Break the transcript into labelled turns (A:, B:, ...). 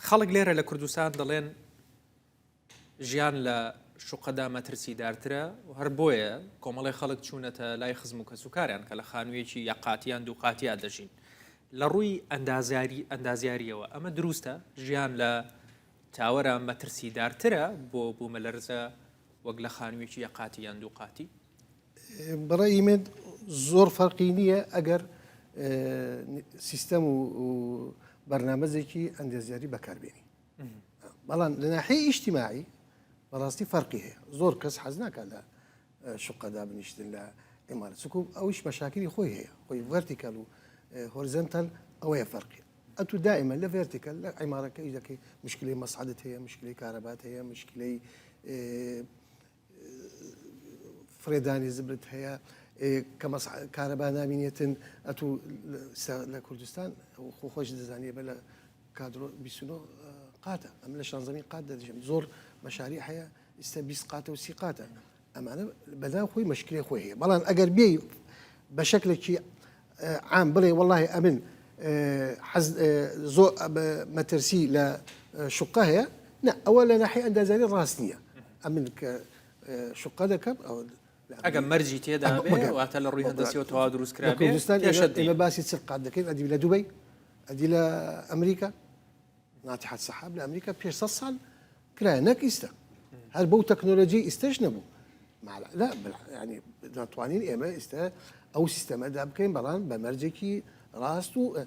A: خەڵک لێرە لە کوردستان دەڵێن ژیان لە شوقەدا مەترسیدارترە و هەر بۆیە کۆمەڵی خەڵک چوونەتە لای خزم و کەسوکاریان کە لە خانوویەکی یەقاتیان دووقاتیا دەژین لە ڕووی ئەندازیاریەوە ئەمە دروستە ژیان لە تاوەرە مەترسیدارترە بۆ بوومە لەرزە وەک لە خانوویەکی یەقاتیان دووقاتی
B: بەڕێی من زۆر فەرقی نییە ئەگەر سیستەم و بەرنامەزێکی ئەندازیاری بەکاربێنی بەڵام لە ناحیەی ئیجتیماعی بەڕاستی فەرقی هەیە زۆر کەس حەز ناکات لە شوقەدا بنیشتن لە ئێمارەت چکو ئەویش مەشاکلی خۆی هەیە خۆی ڤەرتیکەل و هۆریزۆنتال ئەوەیە فەرقی ئەتو دائما لە ڤێرتیکەل لە عیمارەکەی دەکەی مشکلەی مەسعەدت هەیە مشکلەی کارەبات هەیە مشکلەی فرێدانی زبرت هەیە کە کارەبا نامینێتن ئەتو لە کوردستان خۆش دەزانێ بە لە کادرۆ 29 قاتە ئەم لە شانزەمی قات دەدەژێن زۆر مەشاری هەیە ئێستا 20 قاتە و 30 قاتە ئەمانە بەدان خۆی مشکلی خۆی هەیە بەڵام ئەگەر بێ بە شەکلێکی عام بڵێ وەڵڵاهی ئەمن زۆر مەترسی لە شوقە هەیە نه ئەوە لە ناحیە ئەندازیاری ڕاست نییە ئەمن کە شوقە دەکەم ئەو
A: ئەگەر مەرجی تێدا بێ واتە لە ڕووی هەندسیەوە تەواو دروستکرا بێ
B: کوردستان ئێمە باسی چ قات دەکەین ئەدی لە دوبەی ئەدی لە ئەمریکا ناتیحەت سەحاب لە ئەمریکا پێش 100 ساڵ کرایە نەک ئیستا هەر بەو تەکنۆلۆژی ئیستەش نەبوو لا ینی ناتوانین ئێمە ئێستا ئەو سیستەمەدا بکەین بەڵام بە مەرجێکی ڕاست و